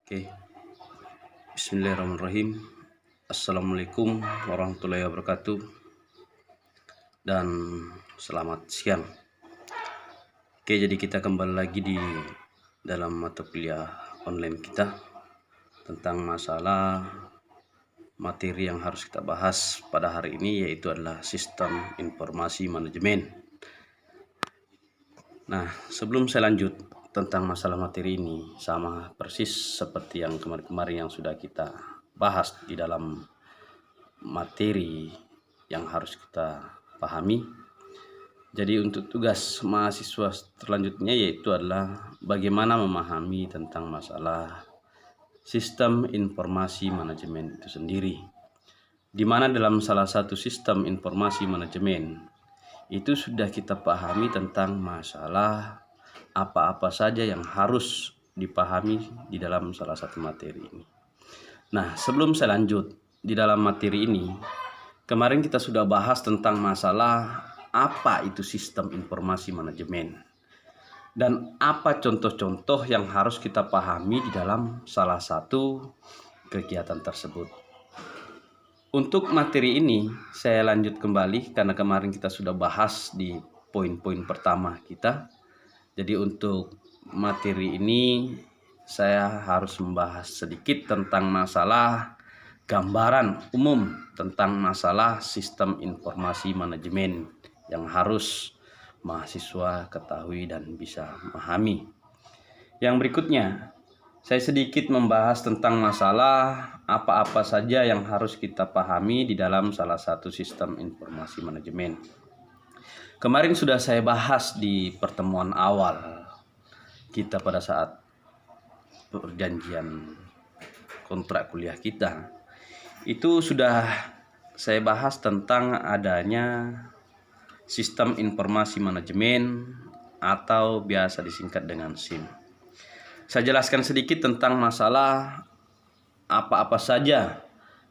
Oke, Bismillahirrahmanirrahim. Assalamualaikum warahmatullahi wabarakatuh dan selamat siang. Oke, jadi kita kembali lagi di dalam mata kuliah online kita tentang masalah materi yang harus kita bahas pada hari ini, yaitu adalah sistem informasi manajemen. Nah, sebelum saya lanjut tentang masalah materi ini, sama persis seperti yang kemarin-kemarin yang sudah kita bahas di dalam materi yang harus kita pahami. Jadi untuk tugas mahasiswa selanjutnya yaitu adalah bagaimana memahami tentang masalah sistem informasi manajemen itu sendiri. Di mana dalam salah satu sistem informasi manajemen itu sudah kita pahami tentang masalah apa-apa saja yang harus dipahami di dalam salah satu materi ini. Nah, sebelum saya lanjut di dalam materi ini, kemarin kita sudah bahas tentang masalah apa itu sistem informasi manajemen dan apa contoh-contoh yang harus kita pahami di dalam salah satu kegiatan tersebut. Untuk materi ini saya lanjut kembali karena kemarin kita sudah bahas di poin-poin pertama kita. Jadi untuk materi ini saya harus membahas sedikit tentang masalah gambaran umum tentang masalah sistem informasi manajemen yang harus mahasiswa ketahui dan bisa memahami. Yang berikutnya, saya sedikit membahas tentang masalah apa-apa saja yang harus kita pahami di dalam salah satu sistem informasi manajemen. Kemarin sudah saya bahas di pertemuan awal kita pada saat perjanjian kontrak kuliah kita. Itu sudah saya bahas tentang adanya sistem informasi manajemen atau biasa disingkat dengan SIM. Saya jelaskan sedikit tentang masalah apa-apa saja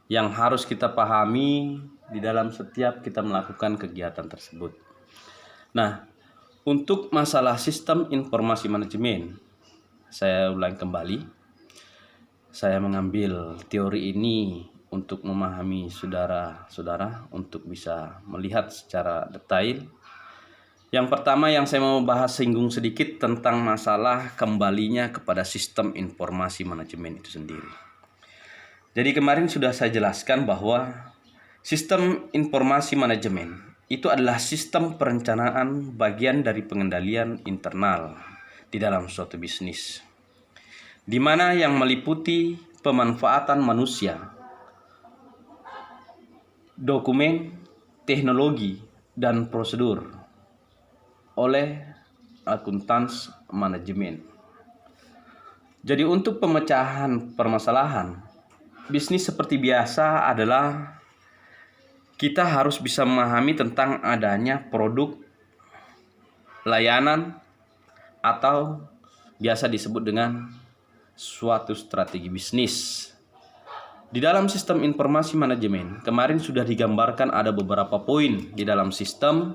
yang harus kita pahami di dalam setiap kita melakukan kegiatan tersebut. Nah, untuk masalah sistem informasi manajemen, saya ulang kembali. Saya mengambil teori ini untuk memahami saudara-saudara untuk bisa melihat secara detail. Yang pertama yang saya mau bahas singgung sedikit tentang masalah kembalinya kepada sistem informasi manajemen itu sendiri. Jadi kemarin sudah saya jelaskan bahwa sistem informasi manajemen itu adalah sistem perencanaan bagian dari pengendalian internal di dalam suatu bisnis, di mana yang meliputi pemanfaatan manusia, dokumen, teknologi, dan prosedur oleh akuntans manajemen. Jadi untuk pemecahan permasalahan bisnis seperti biasa adalah kita harus bisa memahami tentang adanya produk, layanan, atau biasa disebut dengan suatu strategi bisnis. Di dalam sistem informasi manajemen, kemarin sudah digambarkan ada beberapa poin di dalam sistem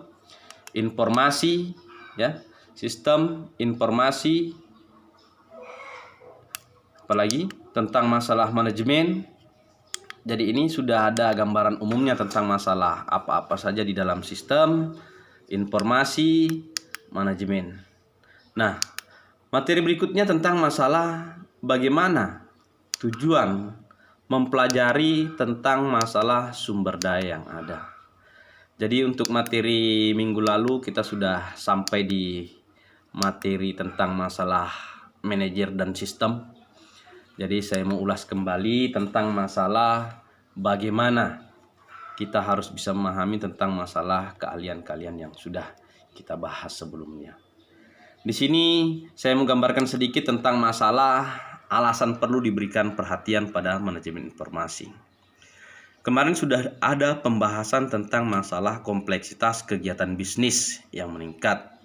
informasi, ya, sistem informasi, apalagi tentang masalah manajemen. Jadi ini sudah ada gambaran umumnya tentang masalah apa-apa saja di dalam sistem informasi manajemen. Nah, materi berikutnya tentang masalah bagaimana tujuan mempelajari tentang masalah sumber daya yang ada. Jadi untuk materi minggu lalu kita sudah sampai di materi tentang masalah manajer dan sistem. Jadi saya mau ulas kembali tentang masalah bagaimana kita harus bisa memahami tentang masalah keahlian-keahlian yang sudah kita bahas sebelumnya. Di sini saya menggambarkan sedikit tentang masalah alasan perlu diberikan perhatian pada manajemen informasi. Kemarin sudah ada pembahasan tentang masalah kompleksitas kegiatan bisnis yang meningkat.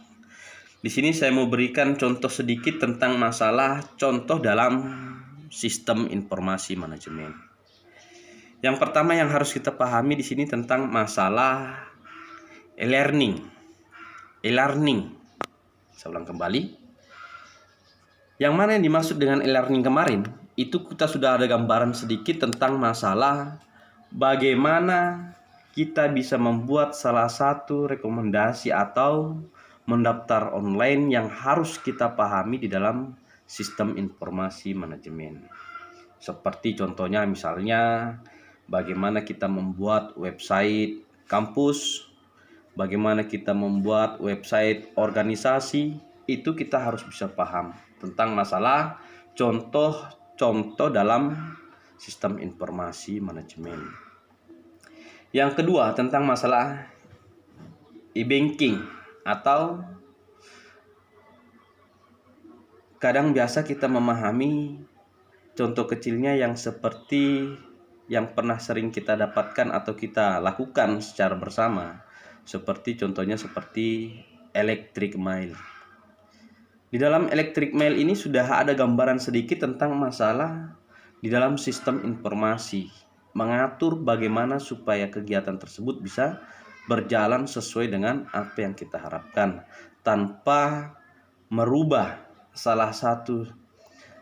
Di sini saya mau berikan contoh sedikit tentang masalah contoh dalam sistem informasi manajemen. Yang pertama yang harus kita pahami di sini tentang masalah e-learning. Saya ulang kembali. Yang mana yang dimaksud dengan e-learning kemarin? itu kita sudah ada gambaran sedikit tentang masalah bagaimana kita bisa membuat salah satu rekomendasi atau mendaftar online yang harus kita pahami di dalam sistem informasi manajemen. Seperti contohnya misalnya bagaimana kita membuat website kampus, bagaimana kita membuat website organisasi, itu kita harus bisa paham tentang masalah contoh-contoh dalam sistem informasi manajemen. Yang kedua tentang masalah e-banking, atau kadang biasa kita memahami contoh kecilnya yang seperti yang pernah sering kita dapatkan atau kita lakukan secara bersama, seperti contohnya seperti electric mail. Di dalam electric mail ini sudah ada gambaran sedikit tentang masalah di dalam sistem informasi, mengatur bagaimana supaya kegiatan tersebut bisa berjalan sesuai dengan apa yang kita harapkan tanpa merubah salah satu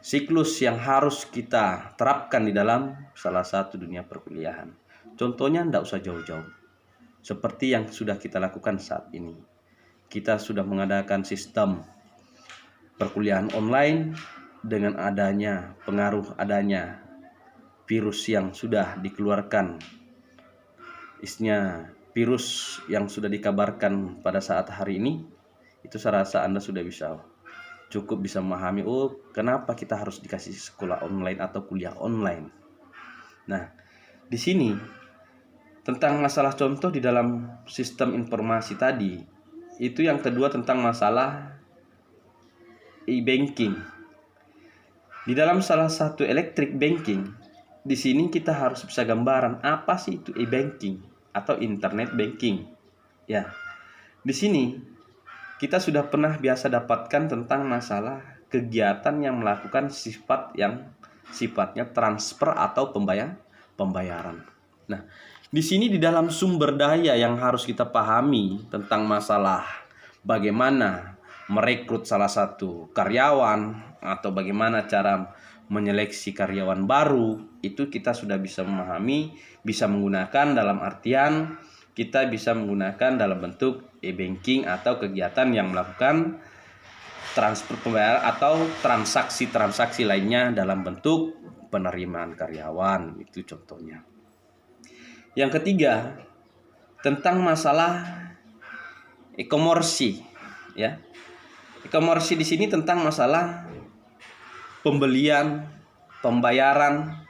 siklus yang harus kita terapkan di dalam salah satu dunia perkuliahan. Contohnya tidak usah jauh-jauh, seperti yang sudah kita lakukan saat ini. Kita sudah mengadakan sistem perkuliahan online dengan pengaruh adanya virus yang sudah dikeluarkan, isinya virus yang sudah dikabarkan pada saat hari ini. Itu saya rasa Anda sudah cukup bisa memahami, kenapa kita harus dikasih sekolah online atau kuliah online. Nah, di sini tentang masalah contoh di dalam sistem informasi tadi, itu yang kedua tentang masalah e-banking. Di dalam salah satu electric banking, di sini kita harus bisa gambaran apa sih itu e-banking atau internet banking. Ya, di sini kita sudah pernah biasa dapatkan tentang masalah kegiatan yang melakukan sifatnya transfer atau pembayaran. Nah, di sini di dalam sumber daya yang harus kita pahami tentang masalah bagaimana merekrut salah satu karyawan atau bagaimana cara menyeleksi karyawan baru, itu kita sudah bisa memahami, bisa menggunakan dalam artian kita bisa menggunakan dalam bentuk e-banking atau kegiatan yang melakukan transfer pembayaran atau transaksi-transaksi lainnya dalam bentuk penerimaan karyawan, itu contohnya. Yang ketiga tentang masalah e-commerce, ya. E-commerce di sini tentang masalah pembelian, pembayaran,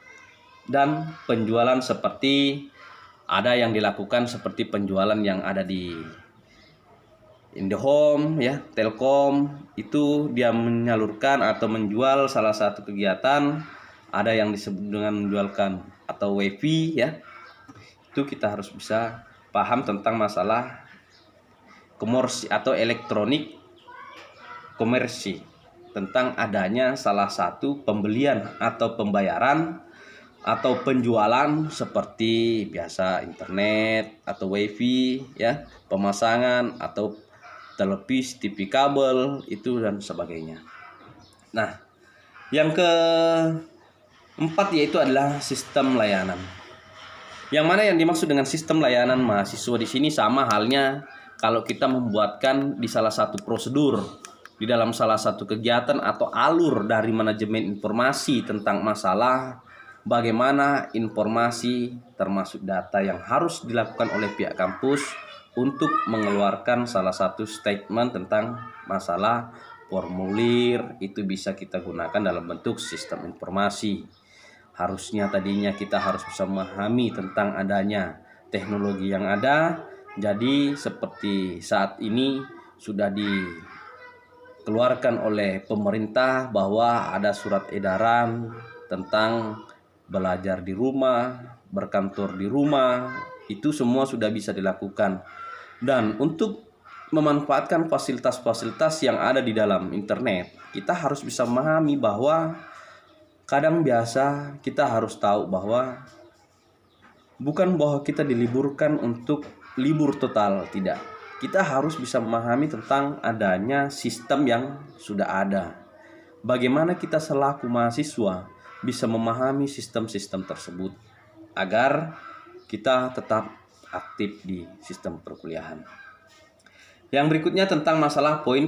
dan penjualan, seperti ada yang dilakukan seperti penjualan yang ada di IndiHome, ya, Telkom, itu dia menyalurkan atau menjual salah satu kegiatan, ada yang disebut dengan menjualkan atau WiFi, ya. Itu kita harus bisa paham tentang masalah komersi atau elektronik komersi, tentang adanya salah satu pembelian atau pembayaran atau penjualan seperti biasa internet atau wifi, ya, pemasangan atau televisi, TV kabel, itu dan sebagainya. Nah, yang keempat yaitu adalah sistem layanan. Yang mana yang dimaksud dengan sistem layanan mahasiswa di sini sama halnya kalau kita membuatkan di salah satu prosedur di dalam salah satu kegiatan atau alur dari manajemen informasi tentang masalah bagaimana informasi termasuk data yang harus dilakukan oleh pihak kampus untuk mengeluarkan salah satu statement tentang masalah formulir, itu bisa kita gunakan dalam bentuk sistem informasi. Harusnya tadinya kita harus bisa memahami tentang adanya teknologi yang ada. Jadi seperti saat ini sudah dikeluarkan oleh pemerintah bahwa ada surat edaran tentang belajar di rumah, berkantor di rumah, itu semua sudah bisa dilakukan. Dan untuk memanfaatkan fasilitas-fasilitas yang ada di dalam internet, kita harus bisa memahami bahwa kadang biasa kita harus tahu bahwa bukan bahwa kita diliburkan untuk libur total, tidak. Kita harus bisa memahami tentang adanya sistem yang sudah ada. Bagaimana kita selaku mahasiswa bisa memahami sistem-sistem tersebut agar kita tetap aktif di sistem perkuliahan. Yang berikutnya tentang masalah poin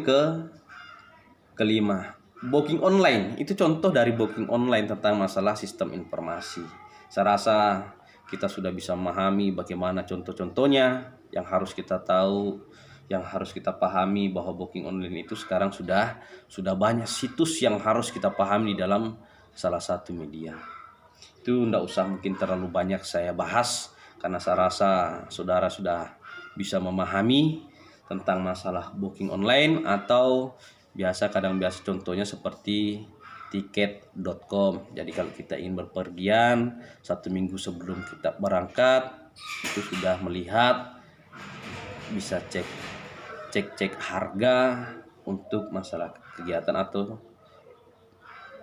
kelima, booking online. Itu contoh dari booking online tentang masalah sistem informasi. Saya rasa kita sudah bisa memahami bagaimana contoh-contohnya yang harus kita tahu, yang harus kita pahami bahwa booking online itu sekarang sudah banyak situs yang harus kita pahami di dalam salah satu media. Itu tidak usah mungkin terlalu banyak saya bahas karena saya rasa saudara sudah bisa memahami tentang masalah booking online, atau biasa contohnya seperti tiket.com. Jadi kalau kita ingin berpergian 1 minggu sebelum kita berangkat, itu sudah melihat, bisa cek harga untuk masalah kegiatan atau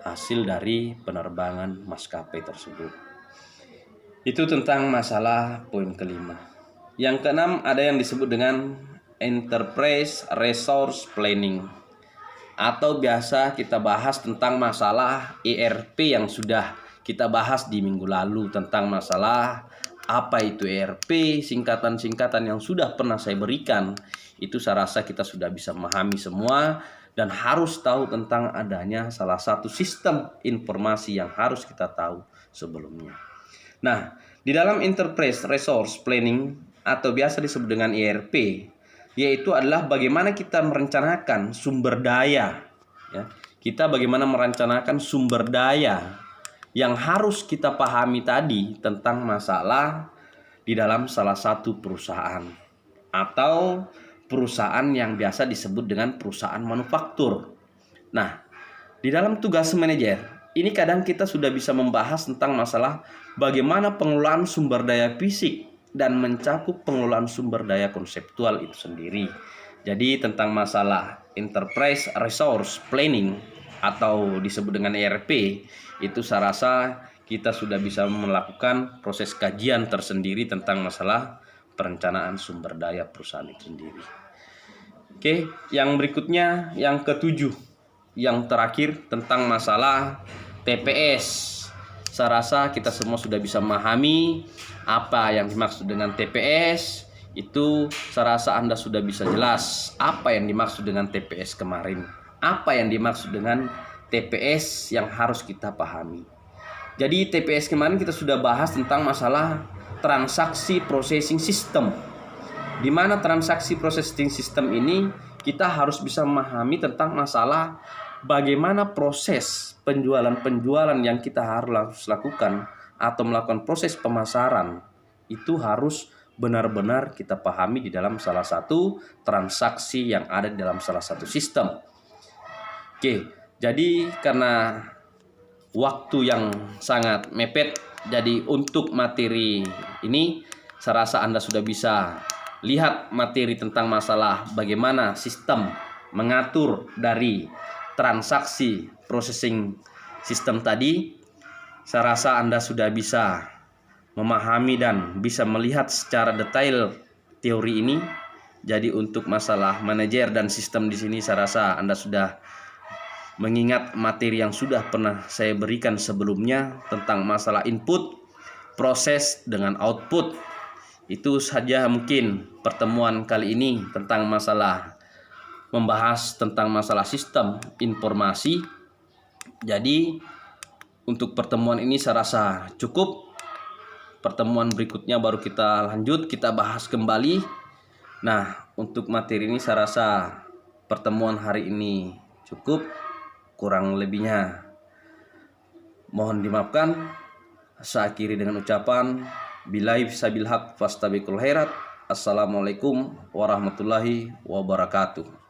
hasil dari penerbangan maskapai tersebut. Itu tentang masalah poin kelima. Yang keenam ada yang disebut dengan Enterprise Resource Planning, atau biasa kita bahas tentang masalah ERP yang sudah kita bahas di minggu lalu, tentang masalah apa itu ERP, singkatan-singkatan yang sudah pernah saya berikan. Itu saya rasa kita sudah bisa memahami semua dan harus tahu tentang adanya salah satu sistem informasi yang harus kita tahu sebelumnya. Nah, di dalam Enterprise Resource Planning atau biasa disebut dengan ERP, yaitu adalah bagaimana kita merencanakan sumber daya. Ya. Kita bagaimana merencanakan sumber daya yang harus kita pahami tadi tentang masalah di dalam salah satu perusahaan, atau perusahaan yang biasa disebut dengan perusahaan manufaktur. Nah, di dalam tugas manajer, ini kadang kita sudah bisa membahas tentang masalah bagaimana pengelolaan sumber daya fisik dan mencakup pengelolaan sumber daya konseptual itu sendiri. Jadi tentang masalah Enterprise Resource Planning atau disebut dengan ERP, itu saya rasa kita sudah bisa melakukan proses kajian tersendiri tentang masalah perencanaan sumber daya perusahaan itu sendiri. Oke, yang berikutnya yang ketujuh, yang terakhir tentang masalah TPS. Saya rasa kita semua sudah bisa memahami apa yang dimaksud dengan TPS. Itu saya rasa Anda sudah bisa jelas apa yang dimaksud dengan TPS kemarin, apa yang dimaksud dengan TPS yang harus kita pahami. Jadi TPS kemarin kita sudah bahas tentang masalah transaksi processing system, di mana transaksi processing system ini kita harus bisa memahami tentang masalah bagaimana proses penjualan yang kita harus lakukan atau melakukan proses pemasaran. Itu harus benar-benar kita pahami di dalam salah satu transaksi yang ada di dalam salah satu sistem. Oke, jadi karena waktu yang sangat mepet, jadi untuk materi ini saya rasa Anda sudah bisa lihat materi tentang masalah bagaimana sistem mengatur dari transaksi processing system tadi. Saya rasa Anda sudah bisa memahami dan bisa melihat secara detail teori ini. Jadi untuk masalah manajer dan sistem di sini saya rasa Anda sudah mengingat materi yang sudah pernah saya berikan sebelumnya tentang masalah input, proses dengan output. Itu saja mungkin pertemuan kali ini tentang masalah membahas tentang masalah sistem informasi. Jadi untuk pertemuan ini saya rasa cukup. Pertemuan berikutnya baru kita lanjut, kita bahas kembali. Nah, untuk materi ini saya rasa pertemuan hari ini cukup. Kurang lebihnya mohon dimaafkan. Saya akhiri dengan ucapan billahi sabil haq fastabiqul khairat. Assalamualaikum warahmatullahi wabarakatuh.